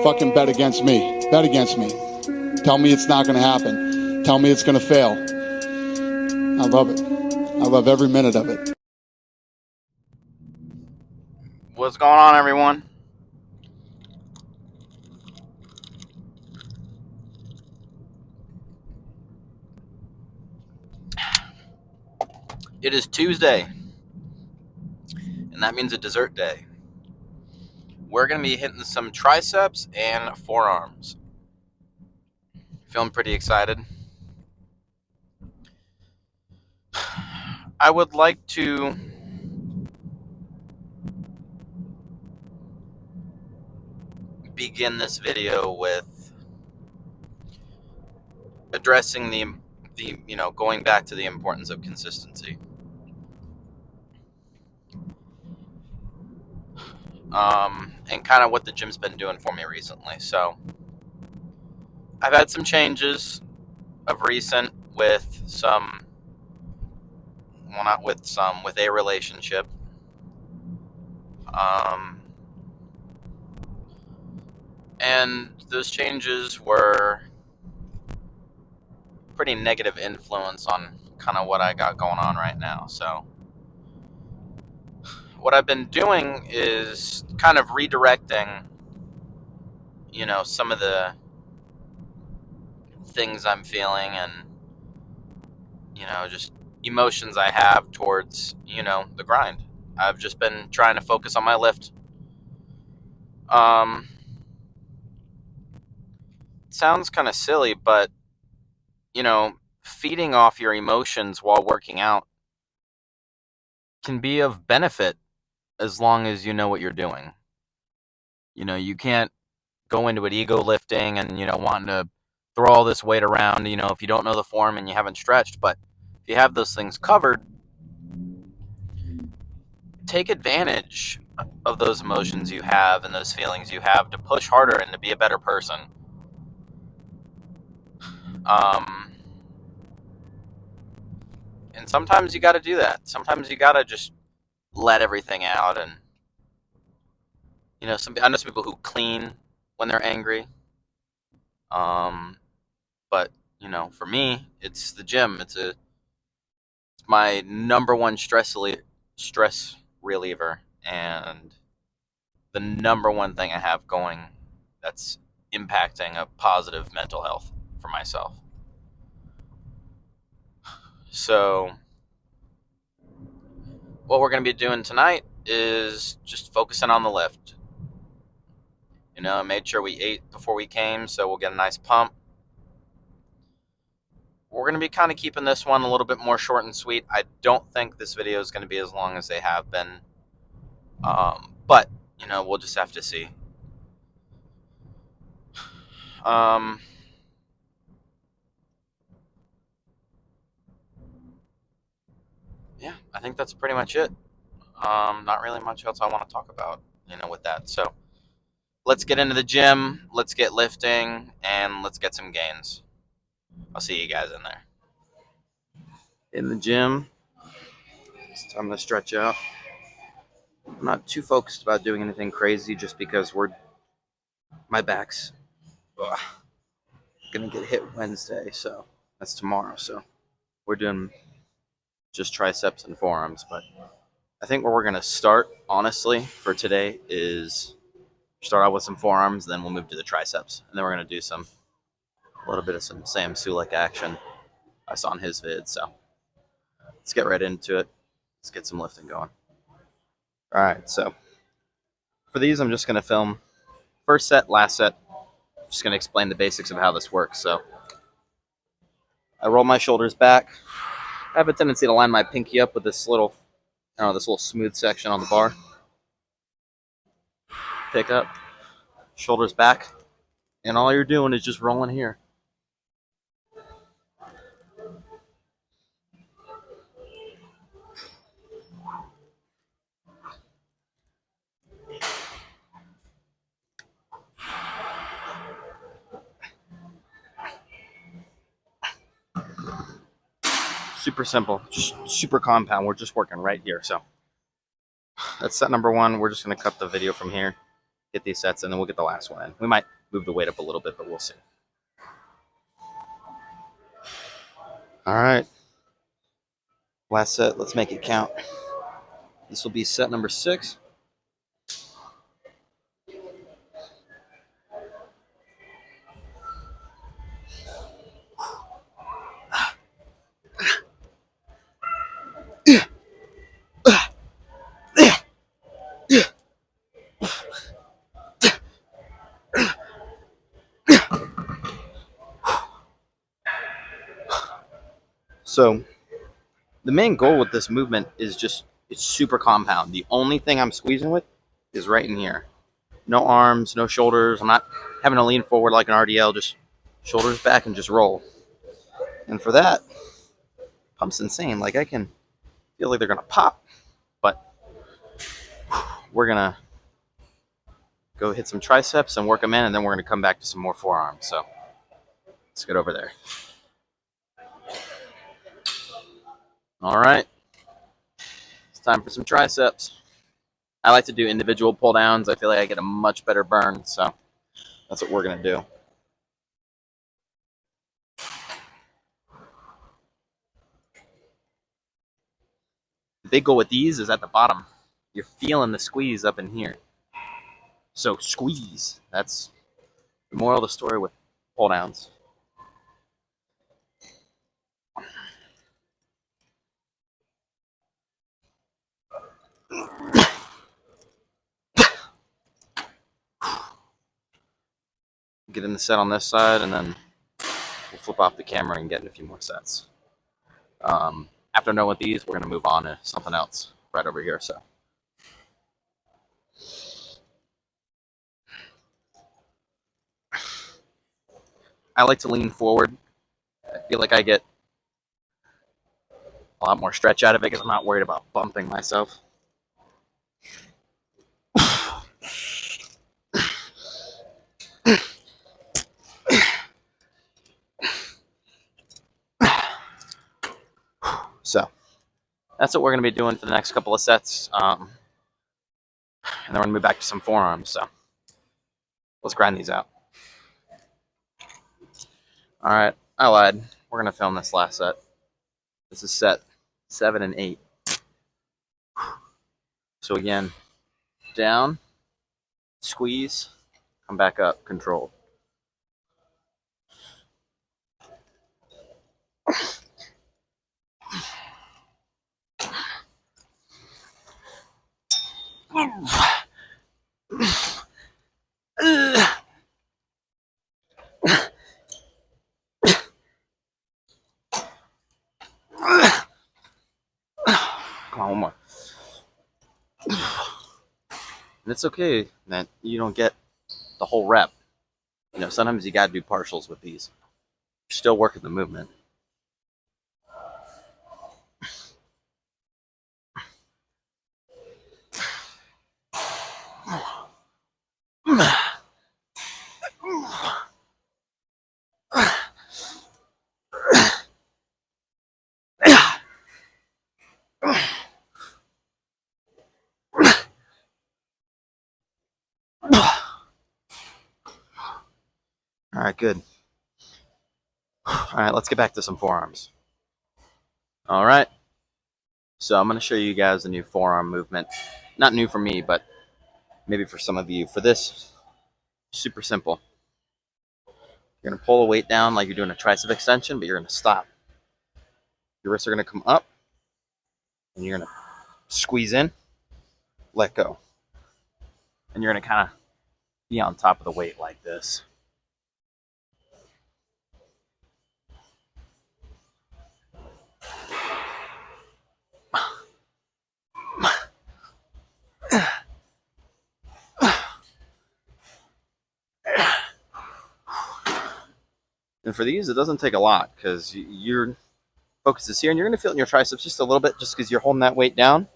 fucking bet against me. Bet against me. Tell me it's not going to happen. Tell me it's going to fail. I love it. I love every minute of it. What's going on, everyone? It is Tuesday, and that means a dessert day. We're going to be hitting some triceps and forearms. Feeling pretty excited. I would like to begin this video with addressing the going back to the importance of consistency. And kind of what the gym's been doing for me recently. So I've had some changes of recent with with a relationship. And those changes were pretty negative influence on kind of what I got going on right now. So what I've been doing is kind of redirecting, some of the things I'm feeling and, just emotions I have towards, the grind. I've just been trying to focus on my lift. Sounds kind of silly, but, feeding off your emotions while working out can be of benefit as long as you know what you're doing. You can't go into it ego lifting and, wanting to throw all this weight around, if you don't know the form and you haven't stretched. But if you have those things covered, take advantage of those emotions you have and those feelings you have to push harder and to be a better person. And sometimes you got to do that. Sometimes you got to just let everything out. And, I know some people who clean when they're angry. But, for me, it's the gym. It's my number one stress reliever, and the number one thing I have going that's impacting a positive mental health for myself. So what we're going to be doing tonight is just focusing on the lift. I made sure we ate before we came, so we'll get a nice pump. We're going to be kind of keeping this one a little bit more short and sweet. I don't think this video is going to be as long as they have been. But, we'll just have to see. Yeah, I think that's pretty much it. Not really much else I want to talk about, with that. So let's get into the gym, let's get lifting, and let's get some gains. I'll see you guys in there. In the gym, it's time to stretch out. I'm not too focused about doing anything crazy just because my back's gonna get hit Wednesday, so that's tomorrow. So we're doing just triceps and forearms, but I think where we're gonna start, honestly, for today is start out with some forearms, then we'll move to the triceps, and then we're gonna do a little bit of some Sam Sulek action I saw in his vid. So let's get right into it. Let's get some lifting going. All right, so for these, I'm just gonna film first set, last set. I'm just gonna explain the basics of how this works. So I roll my shoulders back. I have a tendency to line my pinky up with this little smooth section on the bar. Pick up, shoulders back, and all you're doing is just rolling here. Super simple, just super compound. We're just working right here. So that's set number one. We're just going to cut the video from here, hit these sets, and then we'll get the last one in. We might move the weight up a little bit, but we'll see. All right. Last set. Let's make it count. This will be set number 6. So the main goal with this movement is just, it's super compound. The only thing I'm squeezing with is right in here. No arms, no shoulders. I'm not having to lean forward like an RDL, just shoulders back and just roll. And for that, pump's insane. Like, I can feel like they're gonna pop, but we're gonna go hit some triceps and work them in, and then we're gonna come back to some more forearms. So let's get over there. All right, it's time for some triceps. I like to do individual pull downs. I feel like I get a much better burn, so that's what we're gonna do. The big goal with these is at the bottom. You're feeling the squeeze up in here. So squeeze. That's the moral of the story with pull downs. Get in the set on this side, and then we'll flip off the camera and get in a few more sets. After knowing with these, we're going to move on to something else right over here. So I like to lean forward. I feel like I get a lot more stretch out of it because I'm not worried about bumping myself. So that's what we're going to be doing for the next couple of sets. And then we're going to move back to some forearms. So let's grind these out. All right, I lied. We're going to film this last set. This is set 7 and 8. So again, down, squeeze, come back up, controlled. Come on, one more. And it's okay that you don't get the whole rep. You know, sometimes you got to do partials with these. You're still working the movement. All right, good. All right, let's get back to some forearms. All right. So I'm going to show you guys a new forearm movement. Not new for me, but maybe for some of you. For this, super simple. You're going to pull the weight down like you're doing a tricep extension, but you're going to stop. Your wrists are going to come up, and you're going to squeeze in, let go. And you're going to kind of be on top of the weight like this. And for these, it doesn't take a lot because your focus is here, and you're going to feel it in your triceps just a little bit just because you're holding that weight down.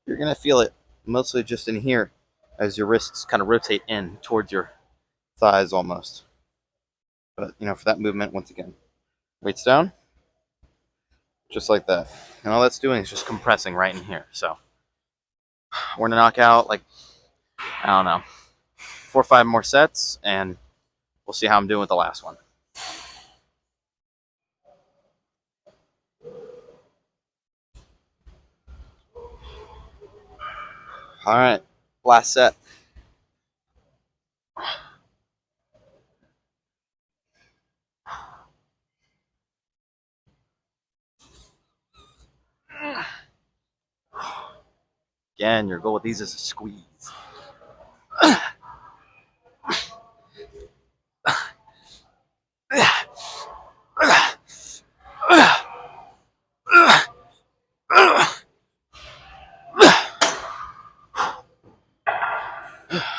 You're going to feel it mostly just in here as your wrists kind of rotate in towards your thighs almost. But, you know, for that movement, once again, weights down, just like that. And all that's doing is just compressing right in here. So we're going to knock out, like, I don't know, 4 or 5 more sets, and we'll see how I'm doing with the last one. All right, last set. Again, your goal with these is a squeeze.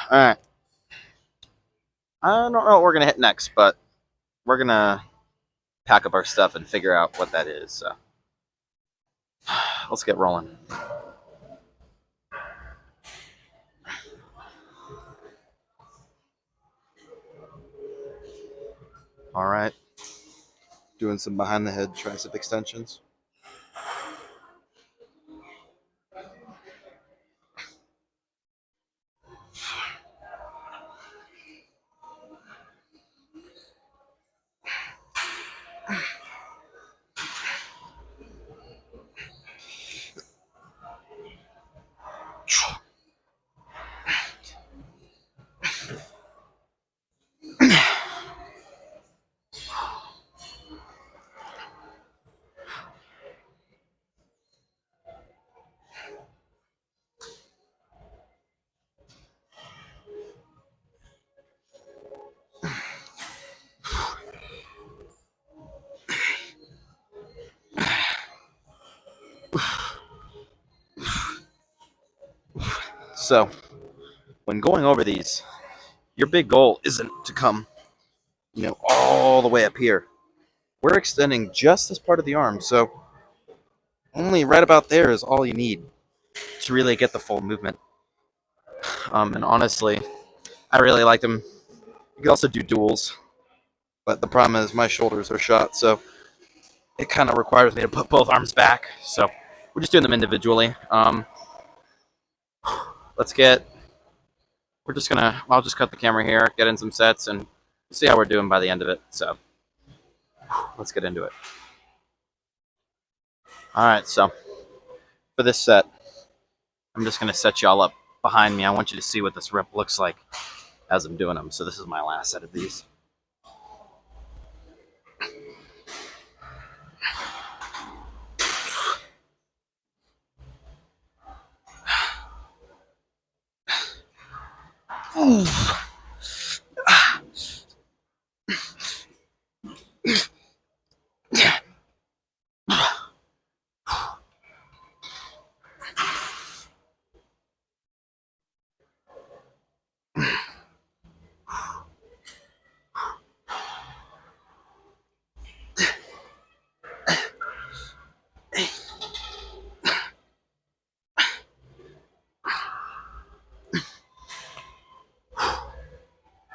All right. I don't know what we're going to hit next, but we're going to pack up our stuff and figure out what that is. So let's get rolling. All right. Doing some behind the head tricep extensions. So, when going over these, your big goal isn't to come, all the way up here. We're extending just this part of the arm, so only right about there is all you need to really get the full movement. And honestly, I really like them. You can also do duals, but the problem is my shoulders are shot, so it kind of requires me to put both arms back. So we're just doing them individually. I'll just cut the camera here, get in some sets, and see how we're doing by the end of it. So let's get into it. All right, so for this set, I'm just going to set y'all up behind me. I want you to see what this rep looks like as I'm doing them. So this is my last set of these.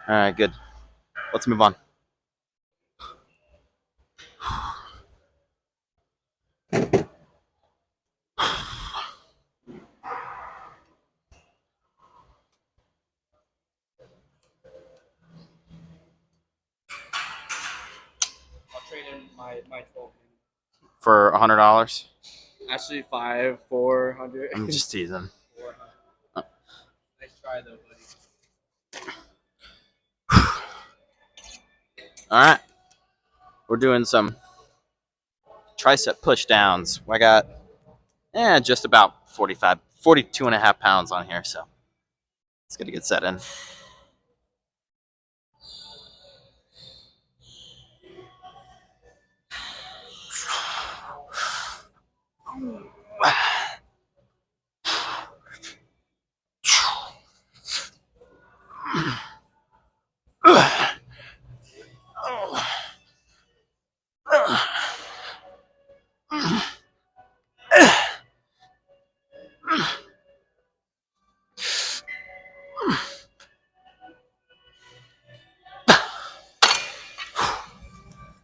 All right, good. Let's move on. I'll trade in my 12. For $100. Actually, 400. I'm just teasing. 400. Nice try though, buddy. All right, we're doing some tricep push downs. I got just about 42 and a half pounds on here, so let's get a good set in.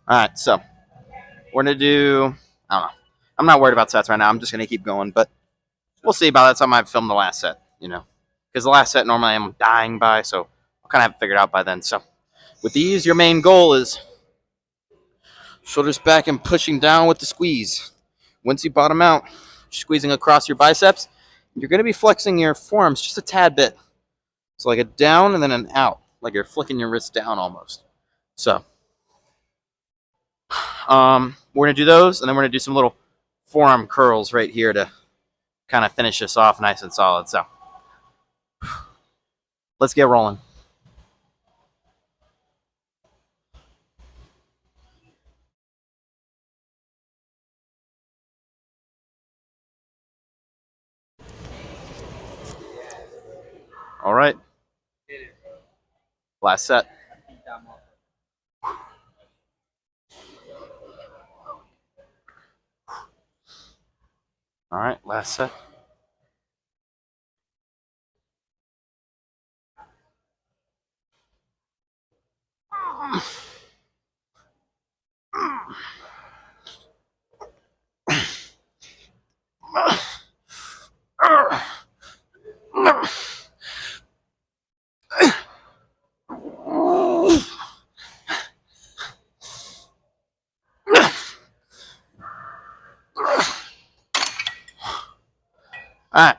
All right, so we're gonna do. I don't know. I'm not worried about sets right now. I'm just gonna keep going, but we'll see. By that time, I've filmed the last set. Because the last set normally I'm dying by, so I'll kind of have it figured out by then. So with these, your main goal is shoulders back and pushing down with the squeeze. Once you bottom out, squeezing across your biceps, you're going to be flexing your forearms just a tad bit. So like a down and then an out, like you're flicking your wrist down almost. So we're going to do those, and then we're going to do some little forearm curls right here to kind of finish this off nice and solid. So let's get rolling. All right. Last set. All right, last set. All right,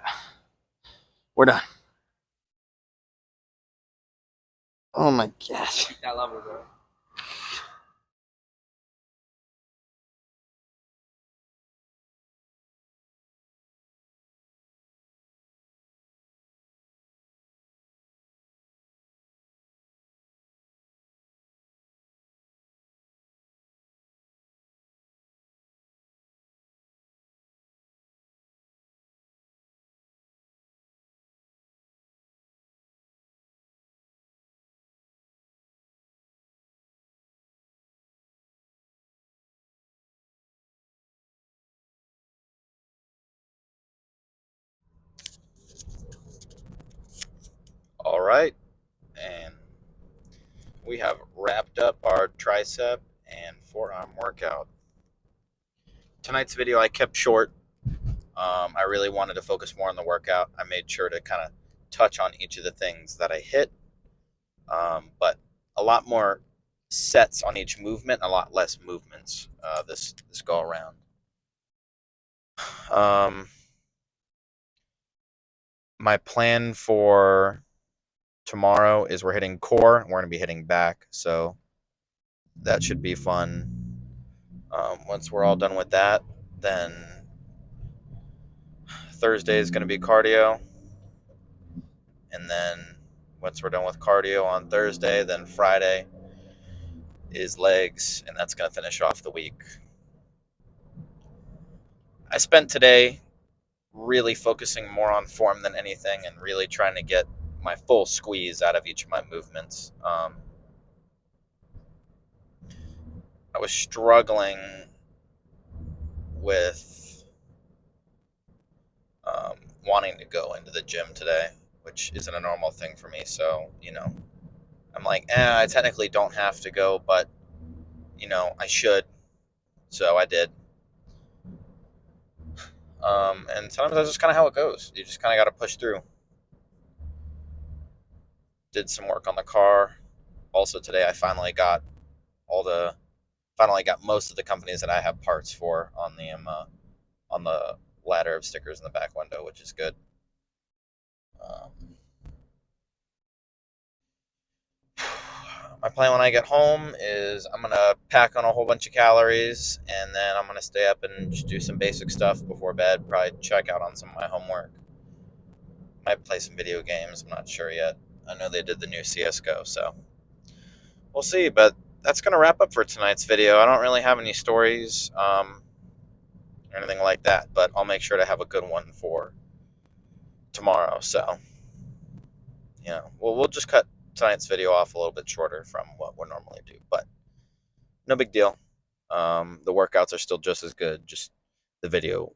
we're done. Oh my gosh. Keep that level, bro. All right, and we have wrapped up our tricep and forearm workout. Tonight's video I kept short. I really wanted to focus more on the workout. I made sure to kind of touch on each of the things that I hit, but a lot more sets on each movement, a lot less movements this go around. My plan for tomorrow is we're hitting core. We're going to be hitting back, so that should be fun. Once we're all done with that, then Thursday is going to be cardio, and then once we're done with cardio on Thursday, then Friday is legs, and that's going to finish off the week. I spent today really focusing more on form than anything and really trying to get my full squeeze out of each of my movements. I was struggling with wanting to go into the gym today, which isn't a normal thing for me. So, I'm like, I technically don't have to go, but, I should. So I did. And sometimes that's just kind of how it goes. You just kind of got to push through. Did some work on the car. Also today, I finally got most of the companies that I have parts for on the ladder of stickers in the back window, which is good. My plan when I get home is I'm going to pack on a whole bunch of calories, and then I'm going to stay up and just do some basic stuff before bed, probably check out on some of my homework. Might play some video games, I'm not sure yet. I know they did the new CSGO, so we'll see, but that's going to wrap up for tonight's video. I don't really have any stories or anything like that, but I'll make sure to have a good one for tomorrow, so we'll just cut tonight's video off a little bit shorter from what we normally do, but no big deal. The workouts are still just as good, just the video